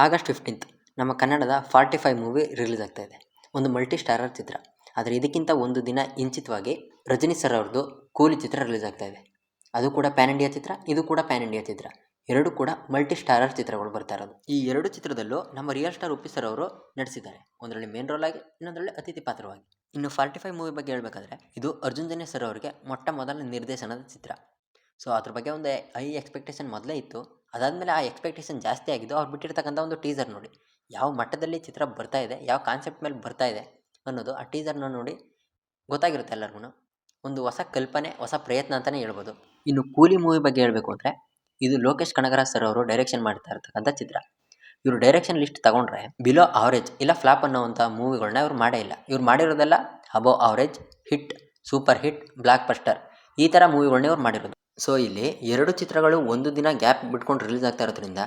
August 15th ನಮ್ಮ ಕನ್ನಡದ 45 movie release ಆಗ್ತಾ ಇದೆ. ಒಂದು ಮಲ್ಟಿ ಸ್ಟಾರರ್ ಚಿತ್ರ. ಆದರೆ ಇದಕ್ಕಿಂತ ಒಂದು ದಿನ ಇಂಚಿತವಾಗಿ ರಜನಿ ಸರ್ ಅವ್ರದ್ದು ಕೂಲಿ ಚಿತ್ರ ರಿಲೀಸ್ ಆಗ್ತಾ ಇದೆ. ಅದು ಕೂಡ ಪ್ಯಾನ್ ಇಂಡಿಯಾ ಚಿತ್ರ, ಇದು ಕೂಡ ಪ್ಯಾನ್ ಇಂಡಿಯಾ ಚಿತ್ರ. ಎರಡು ಕೂಡ ಮಲ್ಟಿ ಸ್ಟಾರರ್ ಚಿತ್ರಗಳು ಬರ್ತಾ ಇರೋದು. ಈ ಎರಡು ಚಿತ್ರದಲ್ಲೂ ನಮ್ಮ ರಿಯಲ್ ಸ್ಟಾರ್ ಉಪ್ಪಿ ಸರ್ ಅವರು ನಟಿಸಿದ್ದಾರೆ. ಒಂದರಲ್ಲಿ ಮೇನ್ ರೋಲ್ ಆಗಿ, ಇನ್ನೊಂದರಲ್ಲಿ ಅತಿಥಿ ಪಾತ್ರವಾಗಿ. ಇನ್ನು 45 ಮೂವಿ ಬಗ್ಗೆ ಹೇಳಬೇಕಾದ್ರೆ ಇದು ಅರ್ಜುನ್ ಜನ್ಯ ಸರ್ ಅವರಿಗೆ ಮೊಟ್ಟ ಮೊದಲ ನಿರ್ದೇಶನದ ಚಿತ್ರ. ಸೊ ಅದ್ರ ಬಗ್ಗೆ ಒಂದು ಹೈ ಎಕ್ಸ್ಪೆಕ್ಟೇಷನ್ ಮೊದಲೇ ಇತ್ತು. ಅದಾದಮೇಲೆ ಆ ಎಕ್ಸ್ಪೆಕ್ಟೇಷನ್ ಜಾಸ್ತಿ ಆಗಿದ್ದು ಅವ್ರು ಬಿಟ್ಟಿರ್ತಕ್ಕಂಥ ಒಂದು ಟೀಸರ್ ನೋಡಿ. ಯಾವ ಮಟ್ಟದಲ್ಲಿ ಚಿತ್ರ ಬರ್ತಾ ಇದೆ, ಯಾವ ಕಾನ್ಸೆಪ್ಟ್ ಮೇಲೆ ಬರ್ತಾ ಇದೆ ಅನ್ನೋದು ಆ ಟೀಸರ್ನ ನೋಡಿ ಗೊತ್ತಾಗಿರುತ್ತೆ ಎಲ್ಲರಿಗೂ. ಒಂದು ಹೊಸ ಕಲ್ಪನೆ, ಹೊಸ ಪ್ರಯತ್ನ ಅಂತಲೇ ಹೇಳ್ಬೋದು. ಇನ್ನು ಕೂಲಿ ಮೂವಿ ಬಗ್ಗೆ ಹೇಳಬೇಕು ಅಂದರೆ ಇದು ಲೋಕೇಶ್ ಕನಗರಾಜ್ ಸರ್ ಅವರು ಡೈರೆಕ್ಷನ್ ಮಾಡ್ತಾ ಇರ್ತಕ್ಕಂಥ ಚಿತ್ರ. ಇವರು ಡೈರೆಕ್ಷನ್ ಲಿಸ್ಟ್ ತಗೊಂಡ್ರೆ ಬಿಲೋ ಆವರೇಜ್ ಇಲ್ಲ ಫ್ಲಾಪ್ ಅನ್ನೋವಂಥ ಮೂವಿಗಳನ್ನ ಇವ್ರು ಮಾಡೇ ಇಲ್ಲ. ಇವ್ರು ಮಾಡಿರೋದೆಲ್ಲ above average, hit, super hit, blockbuster ಈ ಥರ ಮೂವಿಗಳನ್ನ ಇವ್ರು ಮಾಡಿರೋದು. ಸೊ ಇಲ್ಲಿ ಎರಡು ಚಿತ್ರಗಳು ಒಂದು ದಿನ ಗ್ಯಾಪ್ ಬಿಟ್ಕೊಂಡು ರಿಲೀಸ್ ಆಗ್ತಾ ಇರೋದ್ರಿಂದ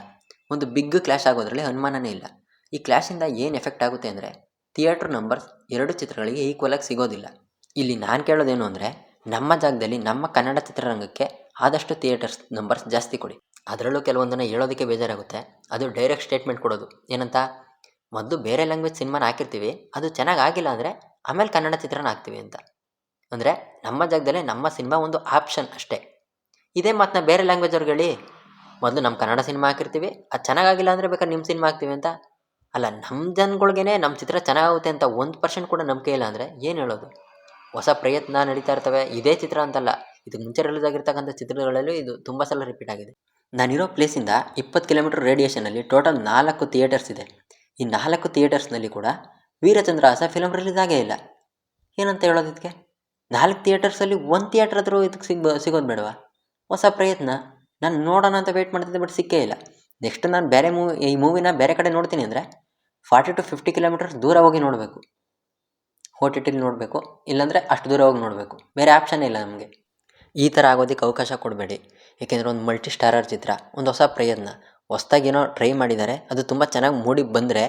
ಒಂದು ಬಿಗ್ ಕ್ಲಾಶ್ ಆಗೋದ್ರಲ್ಲಿ ಅನುಮಾನನೇ ಇಲ್ಲ. ಈ ಕ್ಲಾಶಿಂದ ಏನು ಎಫೆಕ್ಟ್ ಆಗುತ್ತೆ ಅಂದರೆ ಥಿಯೇಟ್ರ್ ನಂಬರ್ಸ್ ಎರಡು ಚಿತ್ರಗಳಿಗೆ ಈಕ್ವಲಾಗಿ ಸಿಗೋದಿಲ್ಲ. ಇಲ್ಲಿ ನಾನು ಕೇಳೋದೇನು ಅಂದರೆ ನಮ್ಮ ಜಾಗದಲ್ಲಿ ನಮ್ಮ ಕನ್ನಡ ಚಿತ್ರರಂಗಕ್ಕೆ ಆದಷ್ಟು ಥಿಯೇಟರ್ಸ್ ನಂಬರ್ಸ್ ಜಾಸ್ತಿ ಕೊಡಿ. ಅದರಲ್ಲೂ ಕೆಲವೊಂದನ್ನು ಹೇಳೋದಕ್ಕೆ ಬೇಜಾರಾಗುತ್ತೆ. ಅದು ಡೈರೆಕ್ಟ್ ಸ್ಟೇಟ್ಮೆಂಟ್ ಕೊಡೋದು ಏನಂತ, ಮೊದಲು ಬೇರೆ ಲ್ಯಾಂಗ್ವೇಜ್ ಸಿನಿಮಾನ ಹಾಕಿರ್ತೀವಿ, ಅದು ಚೆನ್ನಾಗಿ ಆಗಿಲ್ಲ ಅಂದರೆ ಆಮೇಲೆ ಕನ್ನಡ ಚಿತ್ರನ ಹಾಕ್ತೀವಿ ಅಂತ. ಅಂದರೆ ನಮ್ಮ ಜಾಗದಲ್ಲೇ ನಮ್ಮ ಸಿನಿಮಾ ಒಂದು ಆಪ್ಷನ್ ಅಷ್ಟೇ. ಇದೇ ಮಾತನ್ನ ಬೇರೆ ಲ್ಯಾಂಗ್ವೇಜ್ ಅವ್ರಿಗೆ ಹೇಳಿ, ಮೊದಲು ನಮ್ಮ ಕನ್ನಡ ಸಿನಿಮಾ ಹಾಕಿರ್ತೀವಿ, ಅದು ಚೆನ್ನಾಗಿಲ್ಲ ಅಂದರೆ ಬೇಕಾದ್ರೆ ನಿಮ್ಮ ಸಿನಿಮಾ ಹಾಕ್ತೀವಿ ಅಂತ. ಅಲ್ಲ, ನಮ್ಮ ಜನಗಳ್ಗೇ ನಮ್ಮ ಚಿತ್ರ ಚೆನ್ನಾಗುತ್ತೆ ಅಂತ 1% ಕೂಡ ನಂಬಿಕೆ ಇಲ್ಲ ಅಂದರೆ ಏನು ಹೇಳೋದು? ಹೊಸ ಪ್ರಯತ್ನ ನಡೀತಾ ಇರ್ತವೆ. ಇದೇ ಚಿತ್ರ ಅಂತಲ್ಲ, ಇದಕ್ಕೆ ಮುಂಚೆ ರಿಲೀಸ್ ಆಗಿರ್ತಕ್ಕಂಥ ಚಿತ್ರಗಳಲ್ಲೂ ಇದು ತುಂಬ ಸಲ ರಿಪೀಟ್ ಆಗಿದೆ. ನಾನಿರೋ ಪ್ಲೇಸಿಂದ 20 ಕಿಲೋಮೀಟರ್ ರೇಡಿಯೇಷನಲ್ಲಿ ಟೋಟಲ್ 4 ಥಿಯೇಟರ್ಸ್ ಇದೆ. ಈ 4 ಥಿಯೇಟರ್ಸ್ನಲ್ಲಿ ಕೂಡ ವೀರಚಂದ್ರಹಾಸ ಫಿಲಮ್ ರಿಲೀಸ್ ಆಗೇ ಇಲ್ಲ. ಏನಂತ ಹೇಳೋದು ಇದಕ್ಕೆ? 4 ಥಿಯೇಟರ್ಸಲ್ಲಿ 1 ಥಿಯೇಟರ್ ಆದರೂ ಇದಕ್ಕೆ ಸಿಗೋದು ಬೇಡವಾ? ಹೊಸ ಪ್ರಯತ್ನ. ನಾನು ನೋಡೋಣ ಅಂತ ವೆಯ್ಟ್ ಮಾಡ್ತಿದ್ದೆ, ಬಟ್ ಸಿಕ್ಕೇ ಇಲ್ಲ. ನೆಕ್ಸ್ಟ್ ನಾನು ಬೇರೆ ಈ ಮೂವಿನ ಬೇರೆ ಕಡೆ ನೋಡ್ತೀನಿ ಅಂದರೆ 40 to 50 ಕಿಲೋಮೀಟರ್ಸ್ ದೂರ ಹೋಗಿ ನೋಡಬೇಕು. OTTಲಿ ನೋಡಬೇಕು, ಇಲ್ಲಾಂದರೆ ಅಷ್ಟು ದೂರ ಹೋಗಿ ನೋಡಬೇಕು. ಬೇರೆ ಆಪ್ಷನ್ನೇ ಇಲ್ಲ ನಮಗೆ. ಈ ಥರ ಆಗೋದಕ್ಕೆ ಅವಕಾಶ ಕೊಡಬೇಡಿ. ಏಕೆಂದರೆ ಒಂದು ಮಲ್ಟಿ ಸ್ಟಾರರ್ ಚಿತ್ರ, ಒಂದು ಹೊಸ ಪ್ರಯತ್ನ, ಹೊಸ್ದಾಗೇನೋ ಟ್ರೈ ಮಾಡಿದ್ದಾರೆ, ಅದು ತುಂಬ ಚೆನ್ನಾಗಿ ಮೂಡಿ ಬಂದರೆ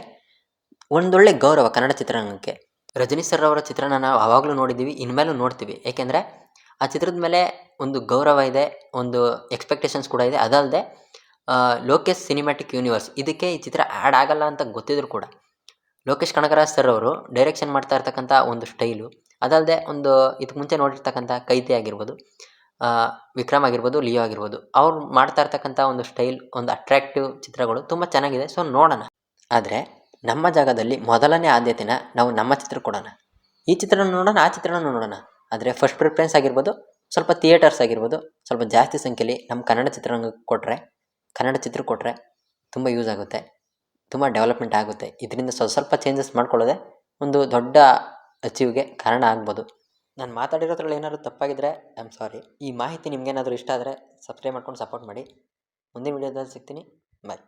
ಒಂದೊಳ್ಳೆ ಗೌರವ ಕನ್ನಡ ಚಿತ್ರರಂಗಕ್ಕೆ. ರಜನಿ ಸರ್ ಅವರ ಚಿತ್ರನ ನಾವು ಆವಾಗಲೂ ನೋಡಿದ್ದೀವಿ, ಇನ್ಮೇಲೂ ನೋಡ್ತೀವಿ. ಏಕೆಂದರೆ ಆ ಚಿತ್ರದ ಮೇಲೆ ಒಂದು ಗೌರವ ಇದೆ, ಒಂದು ಎಕ್ಸ್ಪೆಕ್ಟೇಷನ್ಸ್ ಕೂಡ ಇದೆ. ಅದಲ್ಲದೆ ಲೋಕೇಶ್ ಸಿನಿಮ್ಯಾಟಿಕ್ ಯೂನಿವರ್ಸ್ ಇದಕ್ಕೆ ಈ ಚಿತ್ರ ಆ್ಯಡ್ ಆಗಲ್ಲ ಅಂತ ಗೊತ್ತಿದ್ರು ಕೂಡ ಲೋಕೇಶ್ ಕನಗರಾಜ್ ಸರ್ ಅವರು ಡೈರೆಕ್ಷನ್ ಮಾಡ್ತಾ ಇರ್ತಕ್ಕಂಥ ಒಂದು ಸ್ಟೈಲು, ಅದಲ್ಲದೆ ಒಂದು ಇದಕ್ಕೆ ಮುಂಚೆ ನೋಡಿರ್ತಕ್ಕಂಥ ಕೈತಿ ಆಗಿರ್ಬೋದು, ವಿಕ್ರಮ್ ಆಗಿರ್ಬೋದು, ಲಿಯೋ ಆಗಿರ್ಬೋದು, ಅವ್ರು ಮಾಡ್ತಾ ಇರ್ತಕ್ಕಂಥ ಒಂದು ಸ್ಟೈಲ್, ಒಂದು ಅಟ್ರ್ಯಾಕ್ಟಿವ್ ಚಿತ್ರಗಳು ತುಂಬ ಚೆನ್ನಾಗಿದೆ. ಸೊ ನೋಡೋಣ. ಆದರೆ ನಮ್ಮ ಜಾಗದಲ್ಲಿ ಮೊದಲನೇ ಆದ್ಯತೆನ ನಾವು ನಮ್ಮ ಚಿತ್ರಕ್ಕೆ ಕೊಡೋಣ. ಈ ಚಿತ್ರನ ನೋಡೋಣ, ಆ ಚಿತ್ರನ ನೋಡೋಣ. ಆದರೆ ಫಸ್ಟ್ ಪ್ರಿಫರೆನ್ಸ್ ಆಗಿರ್ಬೋದು, ಸ್ವಲ್ಪ ಥಿಯೇಟರ್ಸ್ ಆಗಿರ್ಬೋದು, ಸ್ವಲ್ಪ ಜಾಸ್ತಿ ಸಂಖ್ಯೆಯಲ್ಲಿ ನಮ್ಮ ಕನ್ನಡ ಚಿತ್ರರಂಗಕ್ಕೆ ಕೊಟ್ಟರೆ, ಕನ್ನಡ ಚಿತ್ರಕ್ಕೆ ಕೊಟ್ಟರೆ ತುಂಬ ಯೂಸ್ ಆಗುತ್ತೆ, ತುಂಬ ಡೆವಲಪ್ಮೆಂಟ್ ಆಗುತ್ತೆ. ಇದರಿಂದ ಸ್ವಲ್ಪ ಚೇಂಜಸ್ ಮಾಡ್ಕೊಳ್ಳೋದೆ ಒಂದು ದೊಡ್ಡ ಅಚೀವ್ಗೆ ಕಾರಣ ಆಗ್ಬೋದು. ನಾನು ಮಾತಾಡಿರೋದ್ರಲ್ಲಿ ಏನಾದರೂ ತಪ್ಪಾಗಿದ್ದರೆ ಐ ಆಮ್ ಸಾರಿ. ಈ ಮಾಹಿತಿ ನಿಮಗೇನಾದರೂ ಇಷ್ಟ ಆದರೆ ಸಬ್ಸ್ಕ್ರೈಬ್ ಮಾಡ್ಕೊಂಡು ಸಪೋರ್ಟ್ ಮಾಡಿ. ಮುಂದಿನ ವೀಡಿಯೋದಲ್ಲಿ ಸಿಗ್ತೀನಿ. ಬಾಯ್.